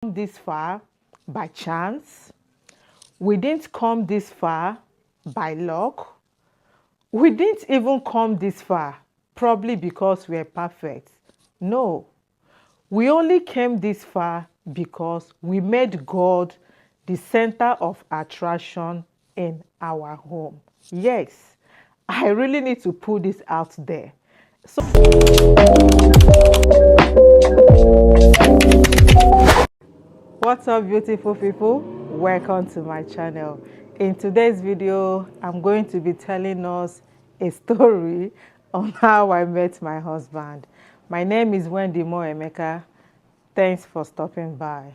This far by chance. We didn't come this far by luck. We didn't even come this far probably because we're perfect. No, we only came this far because we made God the center of attraction in our home. Yes, I really need to put this out there. So, what's up, beautiful people? Welcome to my channel. In today's video, I'm going to be telling us a story on how I met my husband. My name is Wendy Moemeka. Thanks for stopping by.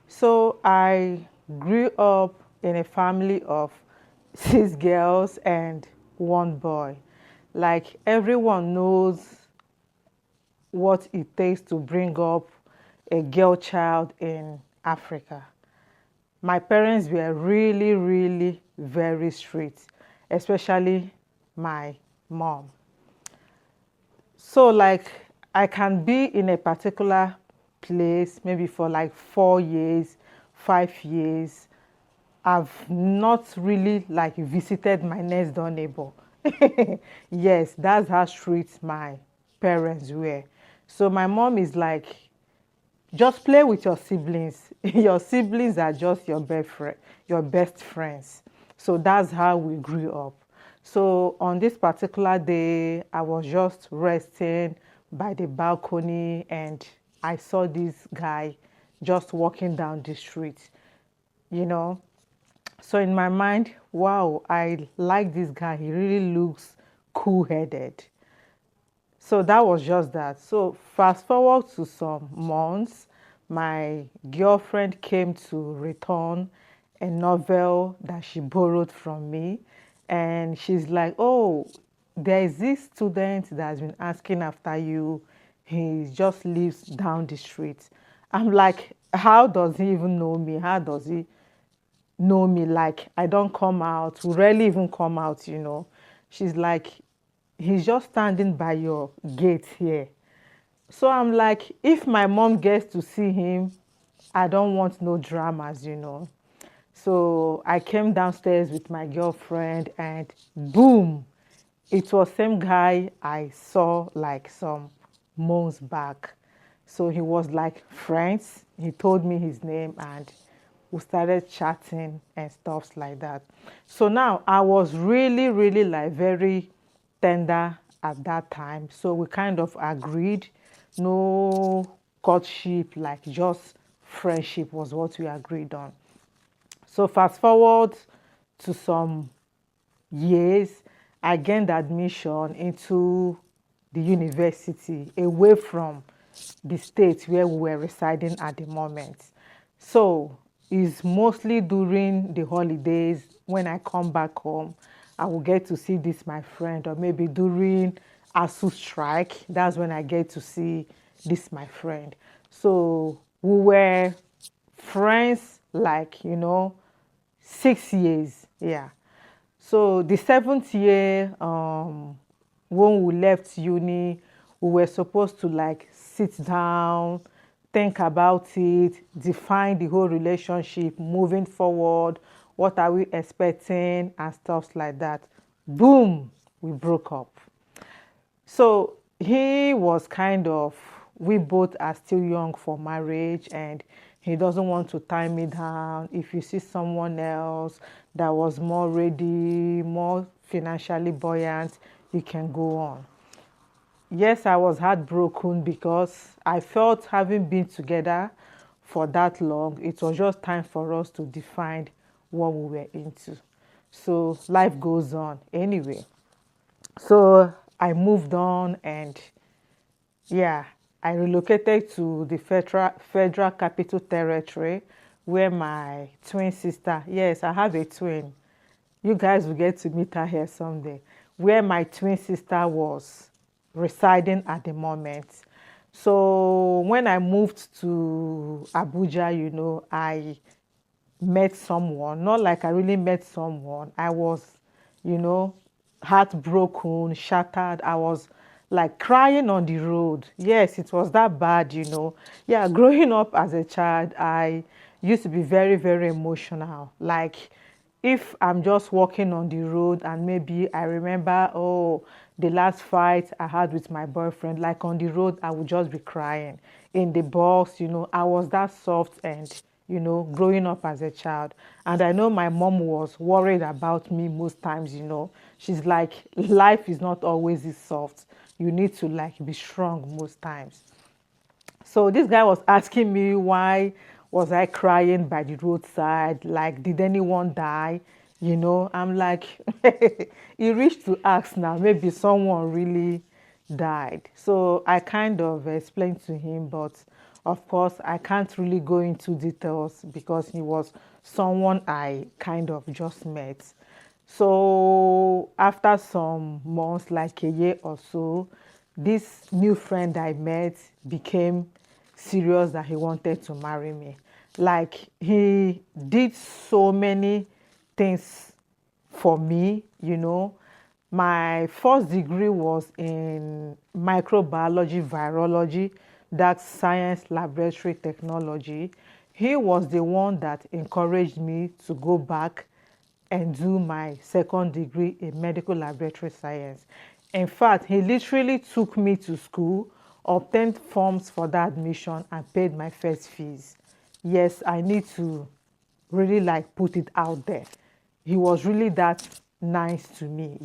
So I grew up in a family of 6 girls and 1 boy. Like everyone knows what it takes to bring up a girl child in Africa. My parents were really very strict, especially my mom. So like I can be in a particular place maybe for like 4 years, 5 years. I've not really like visited my next door neighbor. Yes, that's how strict my parents were. So my mom is like, just play with your siblings. Your siblings are just your best friends. So that's how we grew up. So on this particular day, I was just resting by the balcony and I saw this guy just walking down the street, you know. So in my mind, wow, I like this guy. He really looks cool-headed. So that was just that. So fast forward to some months, my girlfriend came to return a novel that she borrowed from me. And she's like, oh, there is this student that has been asking after you. He just lives down the street. I'm like, how does he even know me? How does he know me? Like, I don't come out, we rarely even come out, you know. She's like, he's just standing by your gate here. So I'm like, if my mom gets to see him, I don't want no dramas, you know. So I came downstairs with my girlfriend and boom, it was same guy I saw like some months back. So he was like friends. He told me his name and we started chatting and stuff like that. So now I was really like very tender at that time. So we kind of agreed, no courtship, like just friendship was what we agreed on. So fast forward to some years, I gained admission into the university away from the state where we were residing at the moment. So it's mostly during the holidays when I come back home, I will get to see this my friend, or maybe during ASU strike, that's when I get to see this my friend. So we were friends like, 6 years, yeah. So the 7th year, when we left uni, we were supposed to like sit down, think about it, define the whole relationship, moving forward, what are we expecting and stuff like that. Boom, we broke up. So he was kind of, we both are still young for marriage and he doesn't want to tie me down. If you see someone else that was more ready, more financially buoyant, you can go on. Yes, I was heartbroken because I felt having been together for that long, it was just time for us to define what we were into. So life goes on anyway. So I moved on and yeah, I relocated to the Federal Capital Territory where my twin sister, yes, I have a twin. You guys will get to meet her here someday. Where my twin sister was residing at the moment. So when I moved to Abuja, I met someone, not like I really met someone. I was, you know, heartbroken, shattered. I was like crying on the road. Yes, it was that bad, Yeah, growing up as a child, I used to be very, very emotional. Like, if I'm just walking on the road and maybe I remember, oh, the last fight I had with my boyfriend, like on the road, I would just be crying. In the box, I was that soft and, growing up as a child. And I know my mom was worried about me most times, She's like, life is not always this soft. You need to like be strong most times. So this guy was asking me why was I crying by the roadside? Like, did anyone die? I'm like, he reached to ask now, maybe someone really died. So I kind of explained to him, but of course, I can't really go into details because he was someone I kind of just met. So after some months, like a year or so, this new friend I met became serious that he wanted to marry me. Like, he did so many things for me. My first degree was in microbiology, virology, that's science laboratory technology. He was the one that encouraged me to go back and do my second degree in medical laboratory science. In fact, he literally took me to school, obtained forms for that admission, and paid my first fees. Yes, I need to really like put it out there. He was really that nice to me.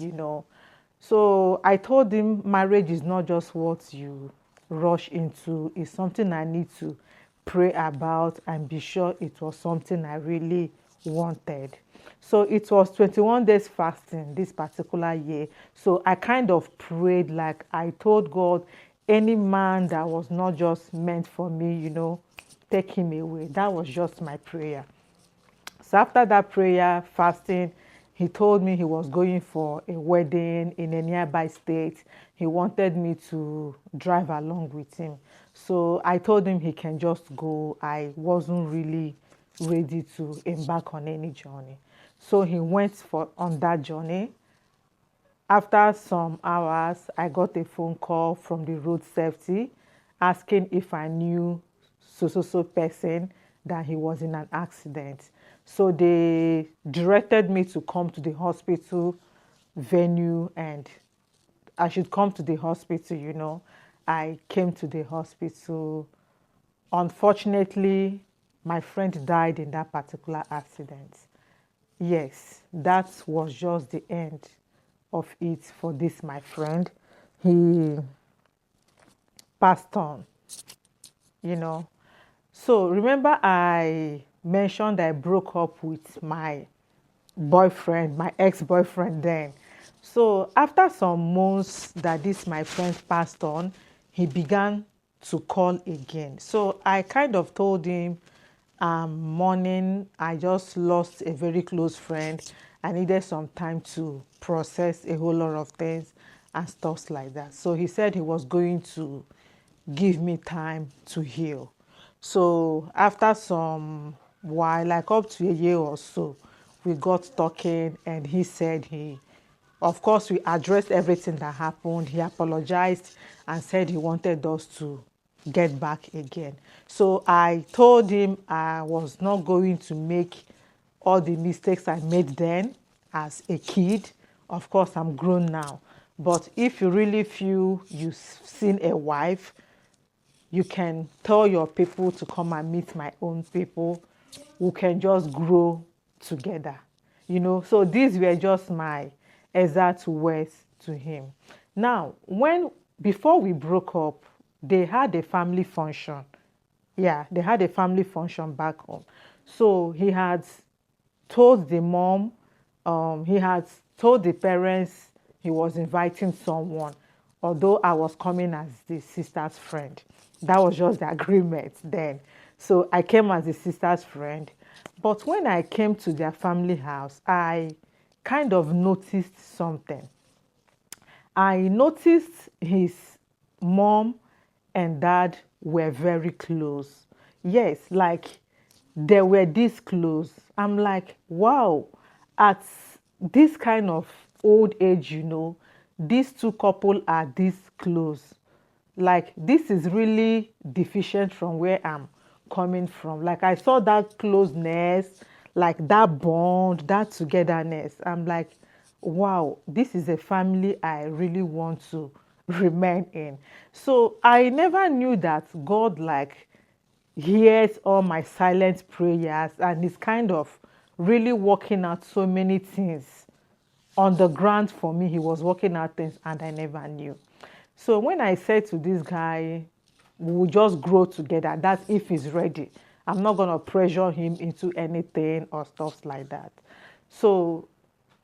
So I told him marriage is not just what you rush into, it's something I need to pray about and be sure it was something I really wanted. So it was 21 days fasting this particular year. So I kind of prayed, like I told God, any man that was not just meant for me, take him away. That was just my prayer. So after that prayer, fasting, he told me he was going for a wedding in a nearby state. He wanted me to drive along with him. So I told him he can just go. I wasn't really ready to embark on any journey. So he went for on that journey. After some hours, I got a phone call from the road safety asking if I knew so person that he was in an accident. So they directed me to come to the hospital venue and I should come to the hospital. I came to the hospital. Unfortunately, my friend died in that particular accident. Yes, that was just the end of it for this, my friend. He passed on, you know. So remember I mentioned I broke up with my boyfriend, my ex-boyfriend then. So after some months that this my friend passed on, he began to call again. So I kind of told him, morning, I just lost a very close friend. I needed some time to process a whole lot of things and stuff like that. So he said he was going to give me time to heal. So after some while, like up to a year or so, we got talking and he said of course, we addressed everything that happened. He apologized and said he wanted us to get back again. So I told him I was not going to make all the mistakes I made then as a kid. Of course, I'm grown now. But if you really feel you've seen a wife, you can tell your people to come and meet my own people who can just grow together. So these were just my exact words to him. Now, before we broke up, they had a family function. Yeah, they had a family function back home. So he had told the mom, he had told the parents he was inviting someone, although I was coming as the sister's friend. That was just the agreement then. So I came as the sister's friend. But when I came to their family house, I kind of noticed something. I noticed his mom and dad were very close. Yes, like they were this close. I'm like, wow, at this kind of old age, these two couple are this close. Like, this is really deficient from where I'm coming from. Like, I saw that closeness, like that bond, that togetherness. I'm like, wow, this is a family I really want to remain in. So I never knew that God, like, hears all my silent prayers and is kind of really working out so many things on the ground for me. He was working out things and I never knew. So when I said to this guy, we will just grow together, that's if he's ready. I'm not going to pressure him into anything or stuff like that. So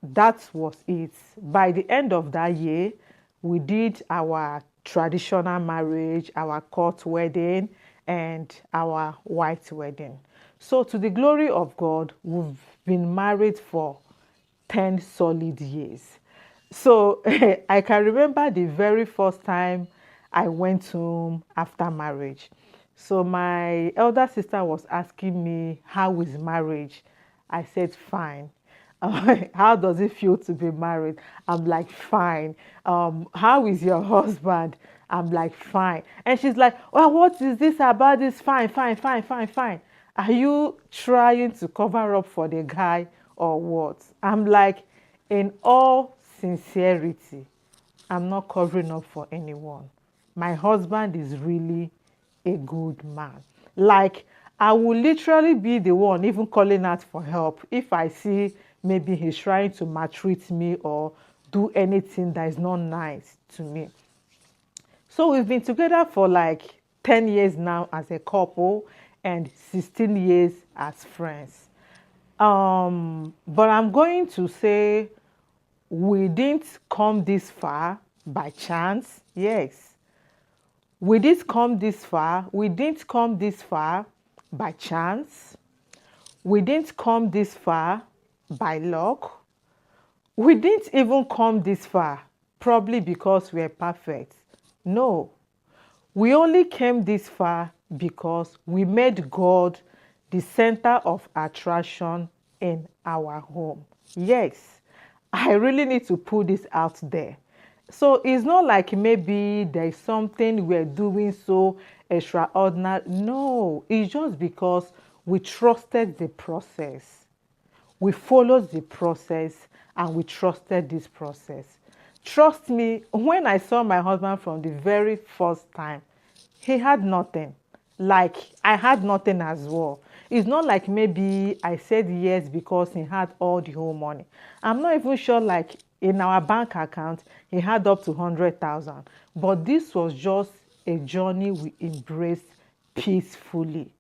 that was it. By the end of that year, we did our traditional marriage, our court wedding, and our white wedding. So to the glory of God, we've been married for 10 solid years. So I can remember the very first time I went home after marriage. So my elder sister was asking me, how is marriage? I said, fine. How does it feel to be married? I'm like, fine. How is your husband? I'm like, fine. And she's like, well, what is this about this? Fine, fine, fine, fine, fine. Are you trying to cover up for the guy or what? I'm like, in all sincerity, I'm not covering up for anyone. My husband is really a good man. Like, I will literally be the one even calling out for help if I see maybe he's trying to maltreat me or do anything that is not nice to me. So we've been together for like 10 years now as a couple and 16 years as friends. But I'm going to say we didn't come this far by chance. Yes. We didn't come this far. We didn't come this far by chance. We didn't come this far by luck. We didn't even come this far probably because we're perfect. No. We only came this far because we made God the center of attraction in our home. Yes, I really need to put this out there. So it's not like maybe there's something we're doing so extraordinary. No, it's just because we trusted the process. We followed the process and we trusted this process. Trust me, when I saw my husband from the very first time, he had nothing. Like, I had nothing as well. It's not like maybe I said yes because he had all the whole money. I'm not even sure, like, in our bank account, he had up to 100,000. But this was just a journey we embraced peacefully.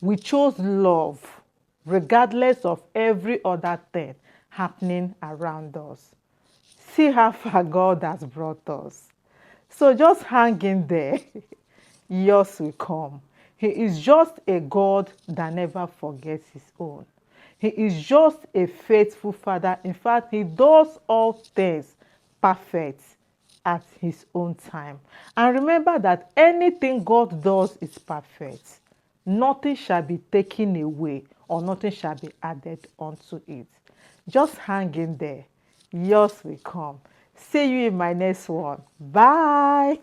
We chose love, regardless of every other thing happening around us. See how far God has brought us. So just hang in there. Yours will come. He is just a God that never forgets his own. He is just a faithful Father. In fact, he does all things perfect at his own time. And remember that anything God does is perfect. Nothing shall be taken away or nothing shall be added onto it. Just hang in there. Yours will come. See you in my next one. Bye.